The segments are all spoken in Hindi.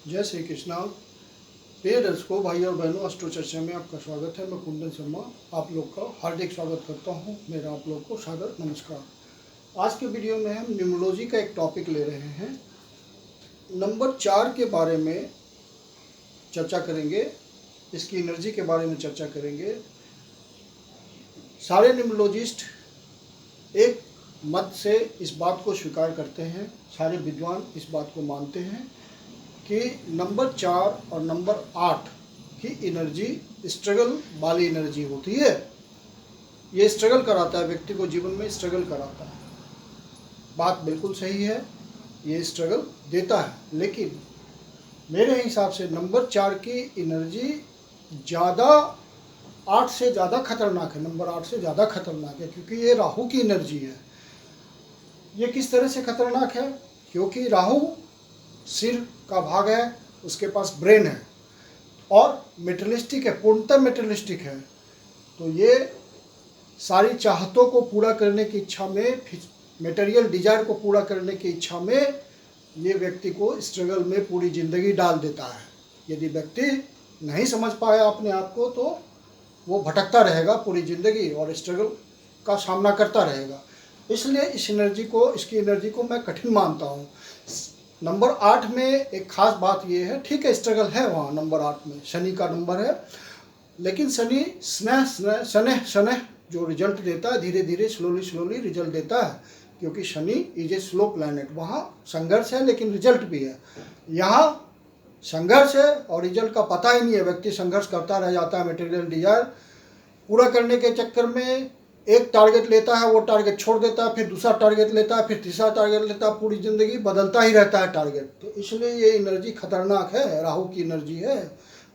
जय श्री कृष्णा। प्रिय दर्शकों, भाई और बहनों, अस्ट्रो चर्चा में आपका स्वागत है। मैं कुंदन शर्मा आप लोग का हार्दिक स्वागत करता हूं। मेरा आप लोग को सादर नमस्कार। आज के वीडियो में हम न्यूमरोलॉजी का एक टॉपिक ले रहे हैं। नंबर 4 के बारे में चर्चा करेंगे, इसकी एनर्जी के बारे में चर्चा करेंगे। सारे न्यूमरोलॉजिस्ट एक मत से इस बात को स्वीकार करते हैं, सारे विद्वान इस बात को मानते हैं कि नंबर 4 और नंबर 8 की एनर्जी स्ट्रगल वाली एनर्जी होती है। ये स्ट्रगल कराता है, व्यक्ति को जीवन में स्ट्रगल कराता है। बात बिल्कुल सही है, ये स्ट्रगल देता है, लेकिन मेरे हिसाब से नंबर 4 की एनर्जी ज़्यादा 8 से ज़्यादा खतरनाक है। नंबर 8 से ज़्यादा खतरनाक है क्योंकि ये राहु की एनर्जी है। ये किस तरह से खतरनाक है? क्योंकि राहु सिर का भाग है, उसके पास ब्रेन है और मेटेरियलिस्टिक है, पूर्णतः मेटेरियलिस्टिक है। तो ये सारी चाहतों को पूरा करने की इच्छा में, मेटेरियल डिजायर को पूरा करने की इच्छा में ये व्यक्ति को स्ट्रगल में पूरी ज़िंदगी डाल देता है। यदि व्यक्ति नहीं समझ पाया अपने आप को तो वो भटकता रहेगा पूरी ज़िंदगी और स्ट्रगल का सामना करता रहेगा। इसलिए इस एनर्जी को, इसकी एनर्जी को मैं कठिन मानता हूँ। नंबर 8 में एक खास बात ये है, ठीक है स्ट्रगल है वहाँ नंबर 8 में, शनि का नंबर है, लेकिन शनि स्नेह जो रिजल्ट देता है, धीरे धीरे स्लोली रिजल्ट देता है, क्योंकि Shani is a slow planet. वहाँ संघर्ष है लेकिन रिजल्ट भी है। यहाँ संघर्ष है और रिजल्ट का पता ही नहीं है, व्यक्ति संघर्ष करता रह जाता है। मटेरियल डिजायर पूरा करने के चक्कर में एक टारगेट लेता है, वो टारगेट छोड़ देता है, फिर दूसरा टारगेट लेता है, फिर तीसरा टारगेट लेता है, पूरी ज़िंदगी बदलता ही रहता है टारगेट। तो इसलिए ये एनर्जी खतरनाक है, राहु की एनर्जी है,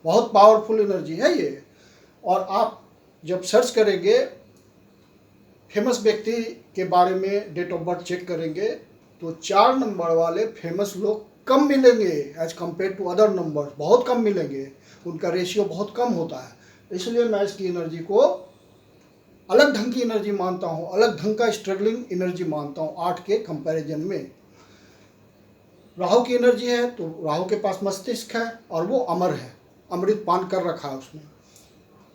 बहुत पावरफुल एनर्जी है ये। और आप जब सर्च करेंगे, फेमस व्यक्ति के बारे में डेट ऑफ बर्थ चेक करेंगे तो 4 नंबर वाले फेमस लोग कम मिलेंगे as compared to other number, बहुत कम मिलेंगे, उनका रेशियो बहुत कम होता है। इसलिए मैं इसकी एनर्जी को अलग ढंग की एनर्जी मानता हूँ, अलग ढंग का स्ट्रगलिंग एनर्जी मानता हूँ 8 के कंपैरिजन में। राहु की एनर्जी है तो राहु के पास मस्तिष्क है और वो अमर है, अमृत पान कर रखा है उसने,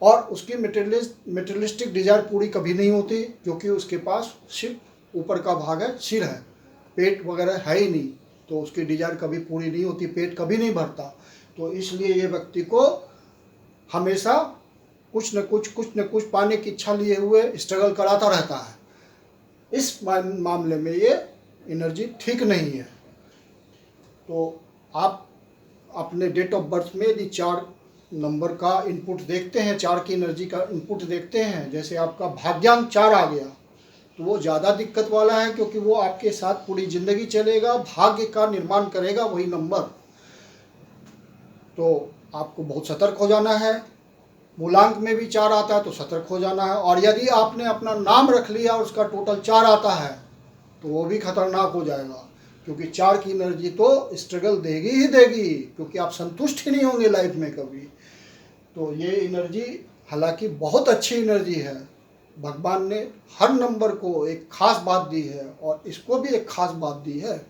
और उसकी मेटेरियलिस्टिक डिजायर पूरी कभी नहीं होती क्योंकि उसके पास सिर्फ ऊपर का भाग है, सिर है, पेट वगैरह है ही नहीं, तो उसकी डिजायर कभी पूरी नहीं होती, पेट कभी नहीं भरता। तो इसलिए ये व्यक्ति को हमेशा कुछ न कुछ पाने की इच्छा लिए हुए स्ट्रगल कराता रहता है। इस मामले में ये एनर्जी ठीक नहीं है। तो आप अपने डेट ऑफ बर्थ में यदि 4 नंबर का इनपुट देखते हैं, 4 की एनर्जी का इनपुट देखते हैं, जैसे आपका भाग्यांक 4 आ गया तो वो ज़्यादा दिक्कत वाला है, क्योंकि वो आपके साथ पूरी ज़िंदगी चलेगा, भाग्य का निर्माण करेगा वही नंबर। तो आपको बहुत सतर्क हो जाना है। मूलांक में भी 4 आता है तो सतर्क हो जाना है। और यदि आपने अपना नाम रख लिया और उसका टोटल 4 आता है तो वो भी खतरनाक हो जाएगा, क्योंकि 4 की एनर्जी तो स्ट्रगल देगी ही देगी, क्योंकि आप संतुष्ट ही नहीं होंगे लाइफ में कभी। तो ये एनर्जी हालांकि बहुत अच्छी एनर्जी है, भगवान ने हर नंबर को एक खास बात दी है और इसको भी एक खास बात दी है।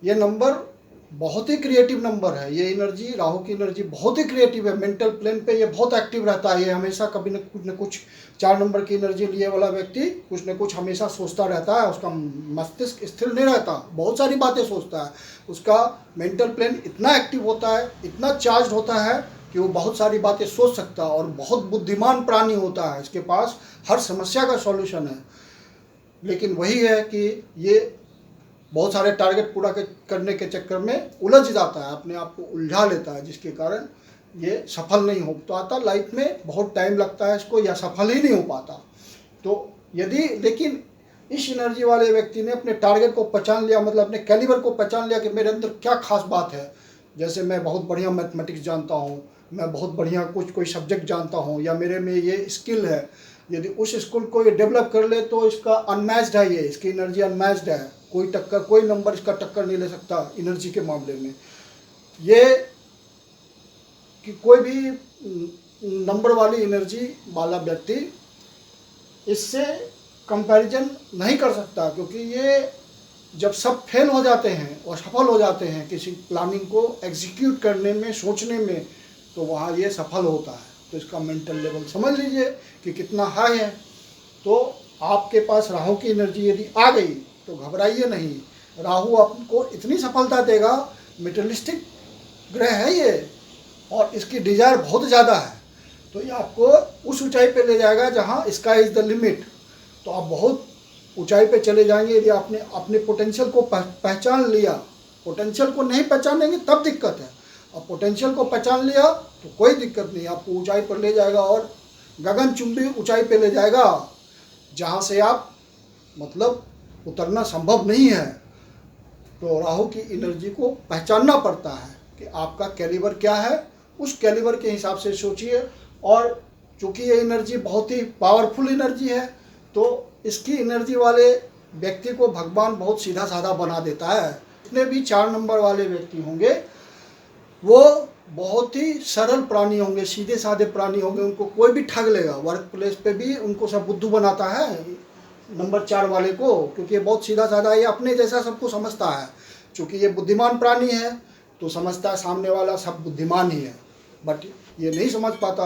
ये नंबर बहुत ही क्रिएटिव नंबर है। ये एनर्जी, राहु की एनर्जी बहुत ही क्रिएटिव है, मेंटल प्लेन पे ये बहुत एक्टिव रहता है। ये हमेशा कभी न कुछ 4 नंबर की एनर्जी लिए वाला व्यक्ति कुछ न कुछ हमेशा सोचता रहता है, उसका मस्तिष्क स्थिर नहीं रहता, बहुत सारी बातें सोचता है। उसका मेंटल प्लेन इतना एक्टिव होता है, इतना चार्ज होता है कि वो बहुत सारी बातें सोच सकता है और बहुत बुद्धिमान प्राणी होता है, इसके पास हर समस्या का सॉल्यूशन है। लेकिन वही है कि ये बहुत सारे टारगेट पूरा करने के चक्कर में उलझ जाता है, अपने आप को उलझा लेता है, जिसके कारण ये सफल नहीं हो पाता लाइफ में, बहुत टाइम लगता है इसको, या सफल ही नहीं हो पाता। तो यदि लेकिन इस एनर्जी वाले व्यक्ति ने अपने टारगेट को पहचान लिया, मतलब अपने कैलिबर को पहचान लिया कि मेरे अंदर क्या खास बात है, जैसे मैं बहुत बढ़िया मैथमेटिक्स जानता हूँ, मैं बहुत बढ़िया कोई सब्जेक्ट जानता हूँ, या मेरे में ये स्किल है, यदि उस स्किल को ये डेवलप कर ले तो इसका अनमैच्ड है, ये इसकी एनर्जी अनमैच्ड है, कोई नंबर इसका टक्कर नहीं ले सकता एनर्जी के मामले में। ये कि कोई भी नंबर वाली एनर्जी वाला व्यक्ति इससे कंपैरिजन नहीं कर सकता, क्योंकि ये जब सब फेल हो जाते हैं और सफल हो जाते हैं किसी प्लानिंग को एग्जीक्यूट करने में, सोचने में, तो वहाँ ये सफल होता है। तो इसका मेंटल लेवल समझ लीजिए कि कितना हाई है। तो आपके पास राहु की एनर्जी यदि आ गई तो घबराइए नहीं, राहु आपको इतनी सफलता देगा। मेटेरियलिस्टिक ग्रह है ये और इसकी डिजायर बहुत ज़्यादा है, तो ये आपको उस ऊंचाई पे ले जाएगा जहाँ स्काई इज़ द लिमिट। तो आप बहुत ऊंचाई पे चले जाएंगे यदि आपने अपने पोटेंशियल को पहचान लिया। पोटेंशियल को नहीं पहचानेंगे तब दिक्कत है, और पोटेंशियल को पहचान लिया तो कोई दिक्कत नहीं, आपको ऊंचाई पर ले जाएगा और गगनचुंबी ऊंचाई पे ले जाएगा जहाँ से आप मतलब उतरना संभव नहीं है। तो राहु की एनर्जी को पहचानना पड़ता है कि आपका कैलिबर क्या है, उस कैलिबर के हिसाब से सोचिए। और चूँकि ये एनर्जी बहुत ही पावरफुल एनर्जी है, तो इसकी एनर्जी वाले व्यक्ति को भगवान बहुत सीधा साधा बना देता है। जितने भी 4 नंबर वाले व्यक्ति होंगे वो बहुत ही सरल प्राणी होंगे, सीधे साधे प्राणी होंगे, उनको कोई भी ठग लेगा। वर्क प्लेस पे भी उनको सब बुद्धू बनाता है नंबर 4 वाले को, क्योंकि ये बहुत सीधा साधा है, ये अपने जैसा सबको समझता है। चूँकि ये बुद्धिमान प्राणी है तो समझता है सामने वाला सब बुद्धिमान ही है, बट ये नहीं समझ पाता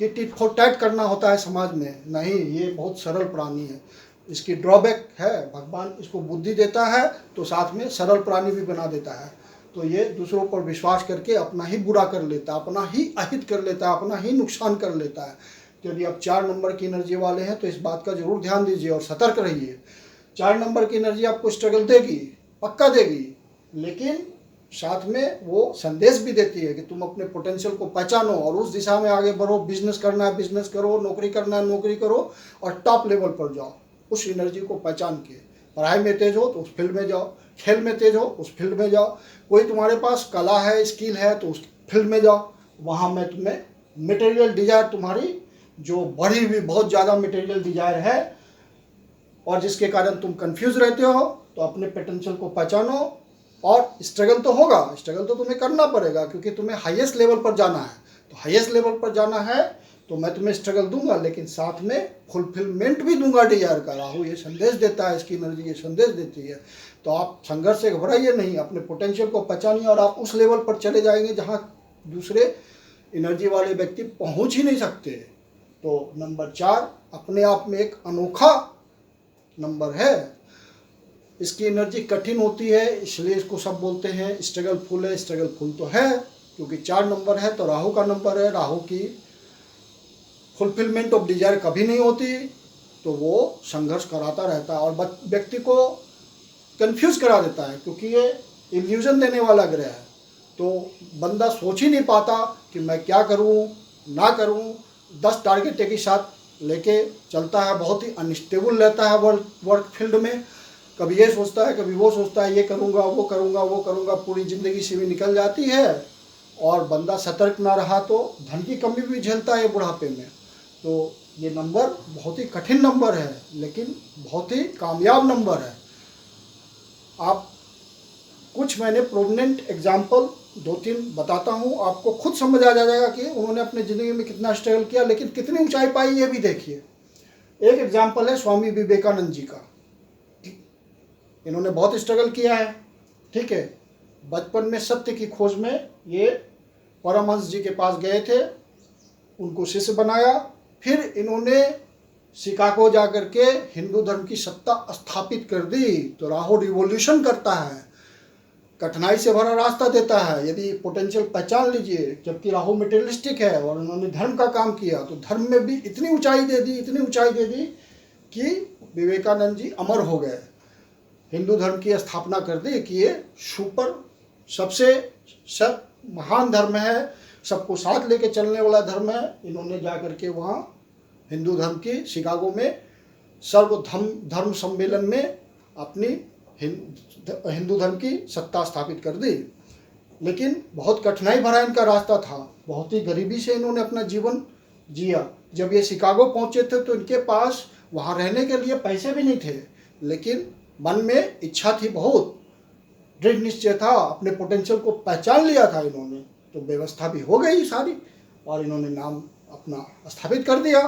कि टिट फॉर टैट करना होता है समाज में। नहीं, ये बहुत सरल प्राणी है। इसकी ड्रॉबैक है, भगवान इसको बुद्धि देता है तो साथ में सरल प्राणी भी बना देता है। तो ये दूसरों पर विश्वास करके अपना ही बुरा कर लेता है, अपना ही अहित कर लेता है, अपना ही नुकसान कर लेता है। तो यदि आप 4 नंबर की एनर्जी वाले हैं तो इस बात का जरूर ध्यान दीजिए और सतर्क रहिए। 4 नंबर की एनर्जी आपको स्ट्रगल देगी, पक्का देगी, लेकिन साथ में वो संदेश भी देती है कि तुम अपने पोटेंशियल को पहचानो और उस दिशा में आगे बढ़ो। बिजनेस करना है बिजनेस करो, नौकरी करना है नौकरी करो और टॉप लेवल पर जाओ उस एनर्जी को पहचान के। पढ़ाई में तेज हो तो उस फील्ड में जाओ, खेल में तेज हो उस फील्ड में जाओ, कोई तुम्हारे पास कला है स्किल है तो उस फील्ड में जाओ। वहाँ मैं तुम्हें मटेरियल डिजायर तुम्हारी जो बढ़ी हुई बहुत ज़्यादा मटेरियल डिजायर है और जिसके कारण तुम कंफ्यूज रहते हो, तो अपने पोटेंशियल को पहचानो। और स्ट्रगल तो होगा, स्ट्रगल तो तुम्हें करना पड़ेगा क्योंकि तुम्हें हाईएस्ट लेवल पर जाना है। तो हाईएस्ट लेवल पर जाना है तो मैं तुम्हें स्ट्रगल दूंगा, लेकिन साथ में फुलफिलमेंट भी दूंगा डिजायर का। राहु ये संदेश देता है, इसकी एनर्जी ये संदेश देती है। तो आप संघर्ष से घबराइए नहीं, अपने पोटेंशियल को पहचानिए और आप उस लेवल पर चले जाएंगे जहाँ दूसरे एनर्जी वाले व्यक्ति पहुँच ही नहीं सकते। तो नंबर 4 अपने आप में एक अनोखा नंबर है। इसकी एनर्जी कठिन होती है, इसलिए इसको सब बोलते हैं स्ट्रगल फुल है। स्ट्रगल फुल तो है क्योंकि 4 नंबर है तो राहु का नंबर है। राहु की फुलफिलमेंट ऑफ डिजायर कभी नहीं होती, तो वो संघर्ष कराता रहता है और व्यक्ति को कंफ्यूज करा देता है क्योंकि ये इल्यूजन देने वाला ग्रह है। तो बंदा सोच ही नहीं पाता कि मैं क्या करूं ना करूं। 10 टारगेट एक ही साथ लेके चलता है, बहुत ही अनस्टेबल रहता है वर्क फील्ड में। कभी ये सोचता है कभी वो सोचता है, ये करूँगा वो करूँगा वो करूँगा, पूरी ज़िंदगी से भी निकल जाती है। और बंदा सतर्क ना रहा तो धन की कमी भी झेलता है बुढ़ापे में। तो ये नंबर बहुत ही कठिन नंबर है लेकिन बहुत ही कामयाब नंबर है। आप कुछ मैंने प्रोमिनेंट एग्जाम्पल 2-3 बताता हूँ, आपको खुद समझ आ जाएगा कि उन्होंने अपनी ज़िंदगी में कितना स्ट्रगल किया लेकिन कितनी ऊंचाई पाई, ये भी देखिए। एक एग्जाम्पल है स्वामी विवेकानंद जी का। इन्होंने बहुत स्ट्रगल किया है, ठीक है। बचपन में सत्य की खोज में ये परमहंस जी के पास गए थे, उनको शिष्य बनाया। फिर इन्होंने शिकागो जा कर के हिंदू धर्म की सत्ता स्थापित कर दी। तो राहु रिवॉल्यूशन करता है, कठिनाई से भरा रास्ता देता है यदि पोटेंशियल पहचान लीजिए। जबकि राहु मटेरियलिस्टिक है और उन्होंने धर्म का काम किया तो धर्म में भी इतनी ऊंचाई दे दी, इतनी ऊंचाई दे दी कि विवेकानंद जी अमर हो गए। हिंदू धर्म की स्थापना कर दी कि ये सुपर सबसे महान धर्म है, सबको साथ लेके चलने वाला धर्म है। इन्होंने जा करके वहाँ हिंदू धर्म की शिकागो में सर्व धर्म सम्मेलन में अपनी हिंदू धर्म की सत्ता स्थापित कर दी। लेकिन बहुत कठिनाई भरा इनका रास्ता था, बहुत ही गरीबी से इन्होंने अपना जीवन जिया। जब ये शिकागो पहुँचे थे तो इनके पास वहाँ रहने के लिए पैसे भी नहीं थे, लेकिन मन में इच्छा थी, बहुत दृढ़ निश्चय था, अपने पोटेंशियल को पहचान लिया था इन्होंने। तो व्यवस्था भी हो गई सारी और इन्होंने नाम अपना स्थापित कर दिया।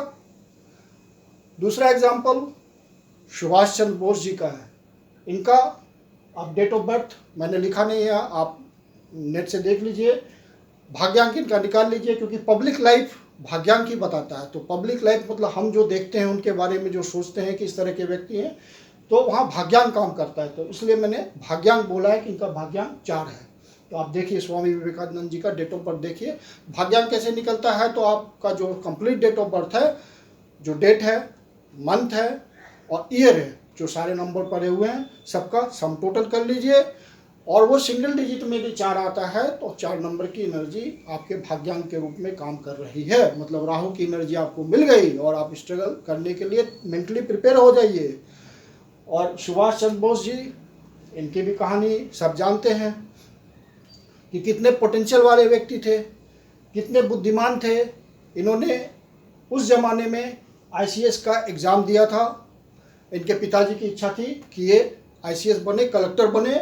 दूसरा एग्जाम्पल सुभाष चंद्र बोस जी का है। इनका आप डेट ऑफ बर्थ मैंने लिखा नहीं है, आप नेट से देख लीजिए, भाग्यांक इनका निकाल लीजिए, क्योंकि पब्लिक लाइफ भाग्यांक ही बताता है। तो पब्लिक लाइफ मतलब हम जो देखते हैं उनके बारे में जो सोचते हैं कि इस तरह के व्यक्ति हैं, तो वहाँ भाग्यांक काम करता है। तो इसलिए मैंने भाग्यांक बोला है कि इनका भाग्यांक 4 है। तो आप देखिए स्वामी विवेकानंद जी का डेट ऑफ बर्थ देखिए, भाग्यांक कैसे निकलता है। तो आपका जो कंप्लीट डेट ऑफ बर्थ है, जो डेट है, मंथ है और ईयर है, जो सारे नंबर पड़े हुए हैं, सबका सम टोटल कर लीजिए और वो सिंगल डिजिट में भी 4 आता है तो 4 नंबर की एनर्जी आपके भाग्यांक के रूप में काम कर रही है। मतलब राहु की एनर्जी आपको मिल गई और आप स्ट्रगल करने के लिए मेंटली प्रिपेयर हो जाइए। और सुभाष चंद्र बोस जी, इनकी भी कहानी सब जानते हैं कि कितने पोटेंशियल वाले व्यक्ति थे, कितने बुद्धिमान थे। इन्होंने उस ज़माने में आईसीएस का एग्ज़ाम दिया था। इनके पिताजी की इच्छा थी कि ये आईसीएस बने, कलेक्टर बने,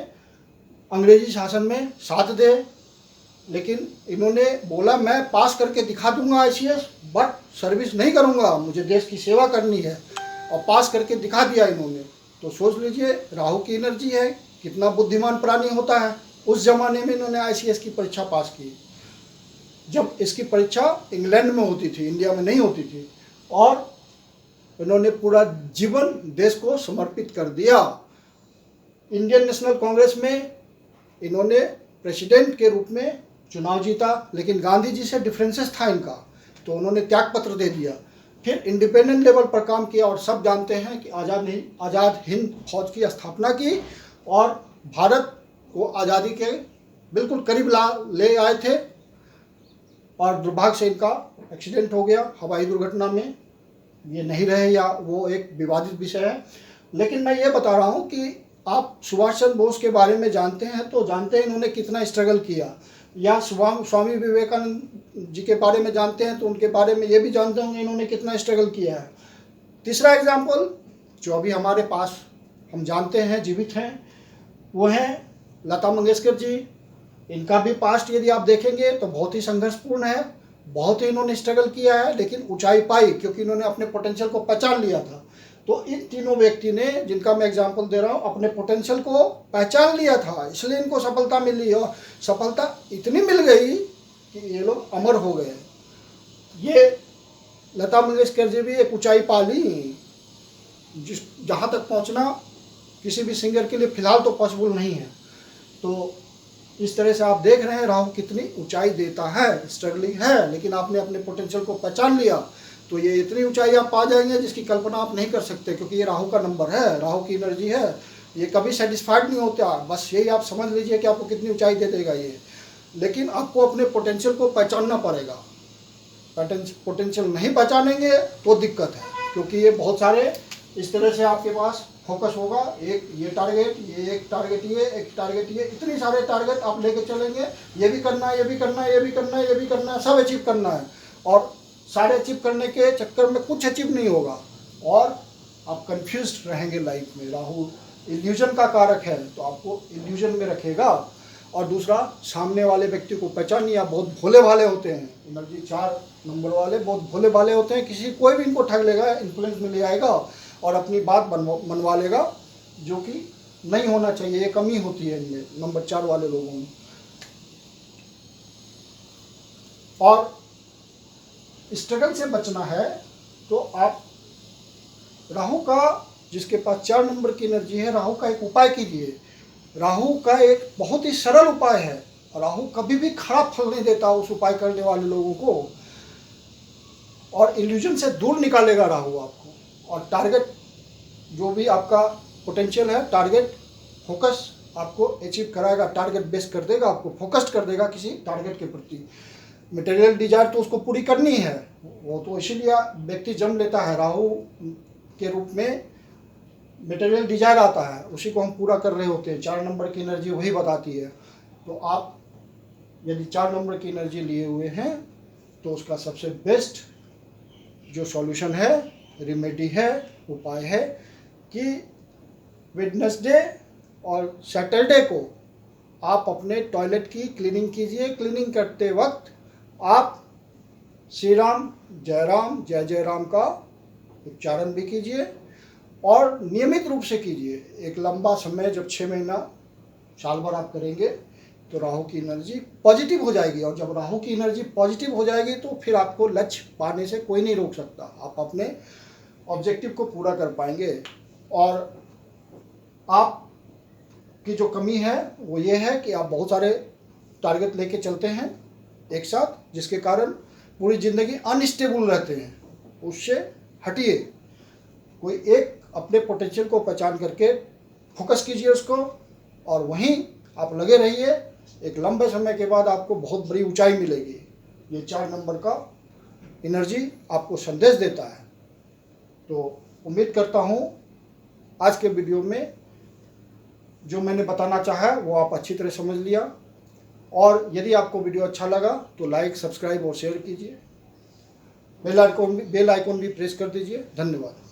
अंग्रेजी शासन में साथ दे, लेकिन इन्होंने बोला मैं पास करके दिखा दूंगा आईसीएस, बट सर्विस नहीं करूंगा, मुझे देश की सेवा करनी है, और पास करके दिखा दिया इन्होंने। तो सोच लीजिए राहु की एनर्जी है, कितना बुद्धिमान प्राणी होता है। उस ज़माने में इन्होंने आईसीएस की परीक्षा पास की, जब इसकी परीक्षा इंग्लैंड में होती थी, इंडिया में नहीं होती थी, और इन्होंने पूरा जीवन देश को समर्पित कर दिया। इंडियन नेशनल कांग्रेस में इन्होंने प्रेसिडेंट के रूप में चुनाव जीता, लेकिन गांधी जी से डिफरेंसेस था इनका, तो उन्होंने त्याग पत्र दे दिया। फिर इंडिपेंडेंट लेवल पर काम किया और सब जानते हैं कि आज़ाद हिंद फौज की स्थापना की और भारत को आज़ादी के बिल्कुल करीब ले आए थे। और दुर्भाग्य से इनका एक्सीडेंट हो गया हवाई दुर्घटना में, ये नहीं रहे या वो एक विवादित विषय है। लेकिन मैं ये बता रहा हूँ कि आप सुभाष चंद्र बोस के बारे में जानते हैं तो जानते हैं इन्होंने कितना स्ट्रगल किया, या स्वामी विवेकानंद जी के बारे में जानते हैं तो उनके बारे में ये भी जानते होंगे इन्होंने कितना स्ट्रगल किया है। तीसरा एग्जाम्पल जो अभी हमारे पास हम जानते हैं जीवित हैं, वो हैं लता मंगेशकर जी। इनका भी पास्ट यदि आप देखेंगे तो बहुत ही संघर्षपूर्ण है, बहुत ही इन्होंने स्ट्रगल किया है, लेकिन ऊंचाई पाई क्योंकि इन्होंने अपने पोटेंशियल को पहचान लिया था। तो इन तीनों व्यक्ति ने, जिनका मैं एग्जांपल दे रहा हूँ, अपने पोटेंशियल को पहचान लिया था, इसलिए इनको सफलता मिली और सफलता इतनी मिल गई कि ये लोग अमर हो गए। ये लता मंगेशकर जी भी एक ऊंचाई पा ली, जहाँ तक पहुँचना किसी भी सिंगर के लिए फ़िलहाल तो पॉसिबल नहीं है। तो इस तरह से आप देख रहे हैं राहु कितनी ऊंचाई देता है, स्ट्रगलिंग है, लेकिन आपने अपने पोटेंशियल को पहचान लिया तो ये इतनी ऊंचाई आप पा जाएंगे जिसकी कल्पना आप नहीं कर सकते, क्योंकि ये राहु का नंबर है, राहु की एनर्जी है। ये कभी सेटिस्फाइड नहीं होता, बस यही आप समझ लीजिए कि आपको कितनी ऊंचाई दे देगा ये। लेकिन आपको अपने पोटेंशियल को पहचानना पड़ेगा। पोटेंशियल नहीं पहचानेंगे तो दिक्कत है, क्योंकि ये बहुत सारे इस तरह से आपके पास फोकस होगा, एक ये टारगेट, ये एक टारगेट, ये एक टारगेट, ये इतने सारे टारगेट आप लेके चलेंगे, ये भी करना है, ये भी करना है, ये भी करना है, ये भी करना है, सब अचीव करना है, और सारे अचीव करने के चक्कर में कुछ अचीव नहीं होगा और आप कंफ्यूज्ड रहेंगे लाइफ में। राहु इल्यूजन का कारक है, तो आपको इल्यूजन में रखेगा। और दूसरा, सामने वाले व्यक्ति को पहचानिए, आप बहुत भोले भाले होते हैं, एनर्जी 4 नंबर वाले बहुत भोले भाले होते हैं, कोई भी इनको ठग लेगा, इन्फ्लुएंस में ले आएगा और अपनी बात मनवा लेगा, जो कि नहीं होना चाहिए। ये कमी होती है इनमें, नंबर 4 वाले लोगों में। और स्ट्रगल से बचना है तो आप राहु का, जिसके पास 4 नंबर की एनर्जी है, राहु का एक उपाय कीजिए। राहु का एक बहुत ही सरल उपाय है, राहु कभी भी खराब फल नहीं देता उस उपाय करने वाले लोगों को, और इल्यूजन से दूर निकालेगा राहु आपको। और टारगेट जो भी आपका पोटेंशियल है, टारगेट फोकस आपको अचीव कराएगा, टारगेट बेस कर देगा, आपको फोकस्ड कर देगा किसी टारगेट के प्रति। मटेरियल डिजायर तो उसको पूरी करनी है, वो तो इसीलिए व्यक्ति जन्म लेता है, राहु के रूप में मटेरियल डिजायर आता है, उसी को हम पूरा कर रहे होते हैं। 4 नंबर की एनर्जी वही बताती है। तो आप यदि 4 नंबर की एनर्जी लिए हुए हैं तो उसका सबसे बेस्ट जो सॉल्यूशन है, रेमेडी है, उपाय है कि वेडनेसडे और सैटरडे को आप अपने टॉयलेट की क्लीनिंग कीजिए। क्लीनिंग करते वक्त आप श्री राम, जय जय राम का उच्चारण भी कीजिए और नियमित रूप से कीजिए। एक लंबा समय, जब 6 महीना साल भर आप करेंगे तो राहु की एनर्जी पॉजिटिव हो जाएगी, और जब राहु की एनर्जी पॉजिटिव हो जाएगी तो फिर आपको लक्ष्य पाने से कोई नहीं रोक सकता, आप अपने ऑब्जेक्टिव को पूरा कर पाएंगे। और आप की जो कमी है वो ये है कि आप बहुत सारे टारगेट लेके चलते हैं एक साथ, जिसके कारण पूरी ज़िंदगी अनस्टेबल रहते हैं। उससे हटिए, कोई एक अपने पोटेंशियल को पहचान करके फोकस कीजिए उसको, और वहीं आप लगे रहिए। एक लंबे समय के बाद आपको बहुत बड़ी ऊंचाई मिलेगी। ये 4 नंबर का एनर्जी आपको संदेश देता है। तो उम्मीद करता हूँ आज के वीडियो में जो मैंने बताना चाहा वो आप अच्छी तरह समझ लिया। और यदि आपको वीडियो अच्छा लगा तो लाइक, सब्सक्राइब और शेयर कीजिए। बेल आइकॉन भी प्रेस कर दीजिए। धन्यवाद।